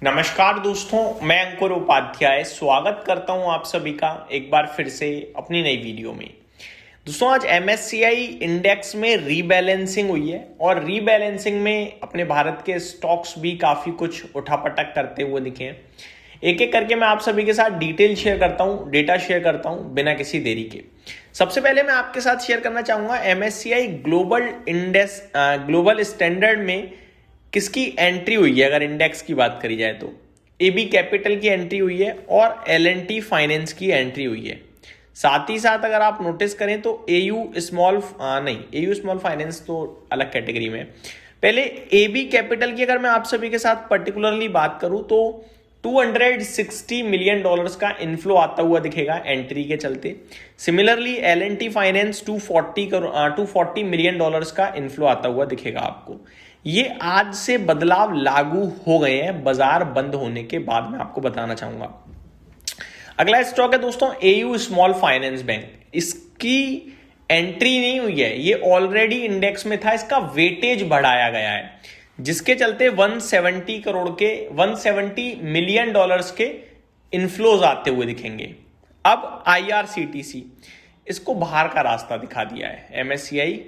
नमस्कार दोस्तों, मैं अंकुर उपाध्याय स्वागत करता हूं आप सभी का एक बार फिर से अपनी नई वीडियो में। दोस्तों, आज MSCI इंडेक्स में रीबैलेंसिंग हुई है और रीबैलेंसिंग में अपने भारत के स्टॉक्स भी काफी कुछ उठापटक करते हुए दिखे हैं। एक एक करके मैं आप सभी के साथ डिटेल शेयर करता हूं, डेटा शेयर करता हूं बिना किसी देरी के। सबसे पहले मैं आपके साथ शेयर करना चाहूंगा MSCI ग्लोबल स्टैंडर्ड में किसकी एंट्री हुई है। अगर इंडेक्स की बात करी जाए तो AB कैपिटल की एंट्री हुई है और L&T फाइनेंस की एंट्री हुई है। साथ ही साथ अगर आप नोटिस करें तो AU स्मॉल फाइनेंस तो अलग कैटेगरी में। पहले AB कैपिटल की अगर मैं आप सभी के साथ पर्टिकुलरली बात करूं तो $260 मिलियन का इनफ्लो आता हुआ दिखेगा एंट्री के चलते। Similarly L&T finance 240 million dollars का इनफ्लो आता हुआ दिखेगा आपको। ये आज से बदलाव लागू हो गए हैं बाजार बंद होने के बाद, मैं आपको बताना चाहूंगा। अगला स्टॉक है दोस्तों AU स्मॉल फाइनेंस बैंक। इसकी एंट्री नहीं हुई है, ये ऑलरेडी इंडेक्स में था, इसका वेटेज बढ़ाया गया है जिसके चलते 170 मिलियन डॉलर्स के इनफ्लोज आते हुए दिखेंगे। अब IRCTC इसको बाहर का रास्ता दिखा दिया है MSCI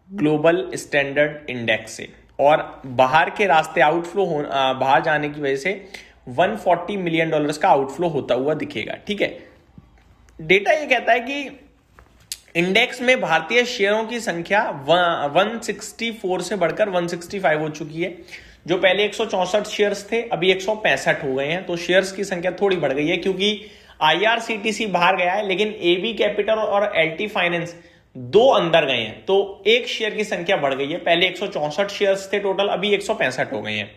ग्लोबल स्टैंडर्ड इंडेक्स से, और बाहर के रास्ते आउटफ्लो बाहर जाने की वजह से 140 मिलियन डॉलर्स का आउटफ्लो होता हुआ दिखेगा। ठीक है, डेटा ये कहता है कि इंडेक्स में भारतीय शेयरों की संख्या 164 से बढ़कर 165 हो चुकी है। जो पहले 164 शेयर्स थे अभी 165 हो गए हैं, तो शेयर्स की संख्या थोड़ी बढ़ गई है क्योंकि IRCTC बाहर गया है, लेकिन AB कैपिटल और LT फाइनेंस दो अंदर गए हैं, तो एक शेयर की संख्या बढ़ गई है। पहले 164 शेयर्स थे टोटल, अभी 165 हो गए हैं।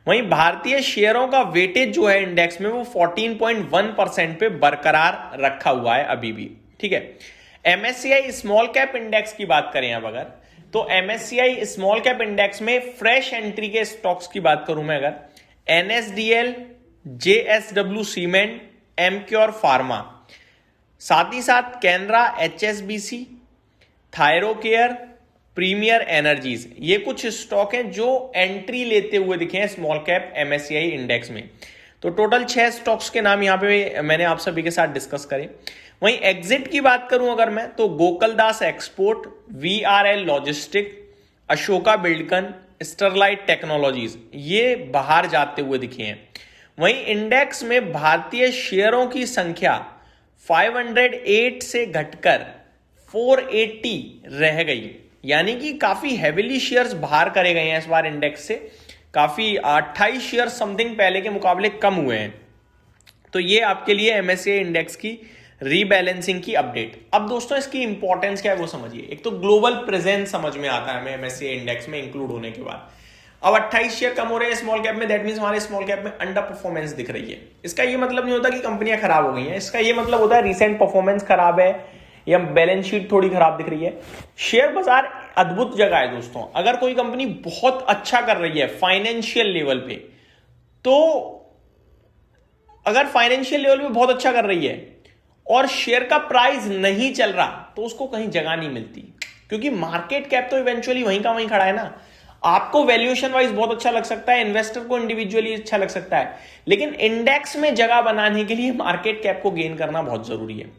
वहीं भारतीय शेयरों का वेटेज जो है इंडेक्स में वो 14.1% पे बरकरार रखा हुआ है अभी भी। ठीक है, MSCI स्मॉल कैप इंडेक्स की बात करें अब अगर, तो MSCI स्मॉल कैप इंडेक्स में फ्रेश एंट्री के स्टॉक्स की बात करूं मैं अगर, NSDL, JSW cement, Emcure pharma, साथ ही साथ Canara HSBC, Thyrocare, premier energies, ये कुछ स्टॉक हैं जो एंट्री लेते हुए दिखे हैं स्मॉल कैप MSCI इंडेक्स में। तो टोटल 6 स्टॉक्स के नाम यहां पे मैंने आप सभी के साथ डिस्कस करे। वहीं एग्जिट की बात करूं अगर मैं, तो Gokuldas export, VRL logistic, Ashoka Buildcon, Sterlite technologies, ये बाहर जाते हुए दिखे हैं। वहीं इंडेक्स में भारतीय शेयरों की संख्या 508 से घटकर 480 रह गई, यानी कि काफी हेविली शेयर्स बाहर करे गए हैं इस बार इंडेक्स से। काफी 28 शेयर समथिंग पहले के मुकाबले कम हुए हैं। तो ये आपके लिए MSCI इंडेक्स की रीबैलेंसिंग की अपडेट। अब दोस्तों इसकी इंपॉर्टेंस क्या है वो समझिए। एक तो ग्लोबल प्रेजेंस समझ में आता है हमें MSCI इंडेक्स में इंक्लूड होने के बाद। अब 28 शेयर कम हो रहे हैं स्मॉल कैप में, दैट मींस हमारे स्मॉल कैप में अंडर परफॉर्मेंस दिख रही है। इसका ये मतलब नहीं होता कि कंपनियां खराब हो गई हैं, इसका ये मतलब होता है रिसेंट परफॉर्मेंस खराब है या बैलेंस शीट थोड़ी खराब दिख रही है। शेयर बाजार अद्भुत जगह है दोस्तों। अगर कोई कंपनी बहुत अच्छा कर रही है फाइनेंशियल लेवल पे, तो अगर फाइनेंशियल लेवल पे बहुत अच्छा कर रही है और शेयर का प्राइस नहीं चल रहा, तो उसको कहीं जगह नहीं मिलती, क्योंकि मार्केट कैप तो इवेंचुअली वहीं का वहीं खड़ा है ना। आपको वैल्यूएशन वाइज बहुत अच्छा लग सकता है, इन्वेस्टर को इंडिविजुअली अच्छा लग सकता है, लेकिन इंडेक्स में जगह बनाने के लिए मार्केट कैप को गेन करना बहुत जरूरी है।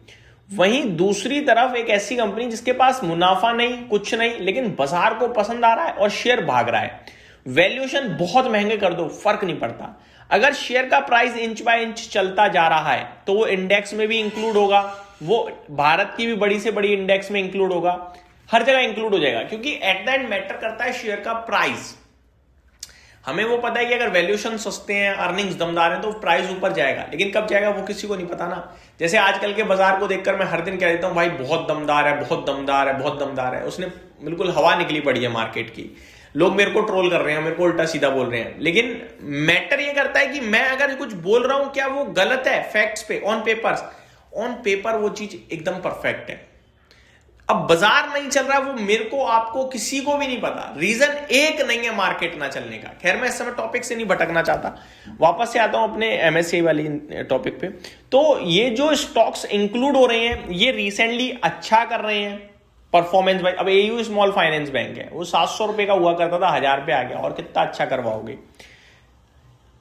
वहीं दूसरी तरफ एक ऐसी कंपनी जिसके पास मुनाफा नहीं, कुछ नहीं, लेकिन बाजार को पसंद आ रहा है और शेयर भाग रहा है, वैल्यूएशन बहुत महंगे कर दो फर्क नहीं पड़ता। अगर शेयर का प्राइस इंच बाय इंच चलता जा रहा है तो वो इंडेक्स में भी इंक्लूड होगा, वो भारत की भी बड़ी से बड़ी इंडेक्स में इंक्लूड होगा, हर जगह इंक्लूड हो जाएगा, क्योंकि एट द एंड मैटर करता है शेयर का प्राइस। हमें वो पता है कि अगर वैल्यूएशन सस्ते हैं, अर्निंग्स दमदार हैं, तो प्राइस ऊपर जाएगा, लेकिन कब जाएगा वो किसी को नहीं पता ना। जैसे आजकल के बाजार को देखकर मैं हर दिन कह देता हूं भाई बहुत दमदार है, बहुत दमदार है, बहुत दमदार है, उसने बिल्कुल हवा निकली पड़ी है मार्केट की। लोग मेरे को ट्रोल कर रहे हैं, मेरे को उल्टा सीधा बोल रहे हैं, लेकिन मैटर ये करता है कि मैं अगर कुछ बोल रहा हूं क्या वो गलत है फैक्ट्स पे, ऑन पेपर वो चीज एकदम परफेक्ट है। अब बाजार नहीं चल रहा, वो मेरे को, आपको, किसी को भी नहीं पता, रीजन एक नहीं है मार्केट ना चलने का। खैर मैं इस समय टॉपिक से नहीं भटकना चाहता, वापस से आता हूं अपने MSCI वाली टॉपिक पे। तो ये जो स्टॉक्स इंक्लूड हो रहे हैं ये रिसेंटली अच्छा कर रहे हैं परफॉर्मेंस वाइज। अब AU स्मॉल फाइनेंस बैंक है, वो 700 रुपए का हुआ करता था, 1000 पे आ गया, और कितना अच्छा करवाओगे।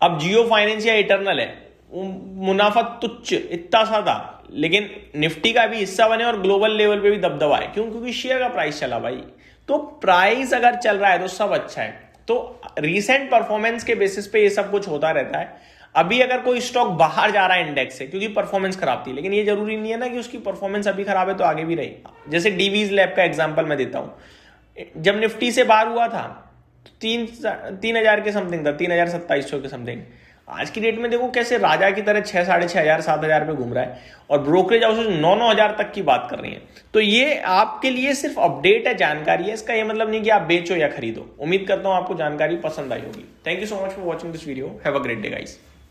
अब जियो फाइनेंस या इटरनल है, मुनाफा तुच्छ इतना सा था, लेकिन निफ्टी का भी हिस्सा बने और ग्लोबल लेवल पे भी दबदबा है। क्यों? क्योंकि शेयर का प्राइस चला भाई। तो प्राइस अगर चल रहा है तो सब अच्छा है। तो रीसेंट परफॉर्मेंस के बेसिस पे ये सब कुछ होता रहता है। अभी अगर कोई स्टॉक बाहर जा रहा है इंडेक्स से क्योंकि परफॉर्मेंस खराब थी, लेकिन ये जरूरी नहीं है ना कि उसकी परफॉर्मेंस अभी खराब है तो आगे भी रही। जैसे डीवीज लैब का एग्जांपल मैं देता हूं, जब निफ्टी से बाहर हुआ था 3,000 के समथिंग था, 3,2700 के समथिंग। आज की डेट में देखो कैसे राजा की तरह 6, 6,500, 7,000 पे घूम रहा है और ब्रोकरेज हाउसेज 9,000 तक की बात कर रही है। तो ये आपके लिए सिर्फ अपडेट है, जानकारी है, इसका ये मतलब नहीं कि आप बेचो या खरीदो। उम्मीद करता हूं आपको जानकारी पसंद आई होगी। Thank you so much for watching this video. Have a great day guys.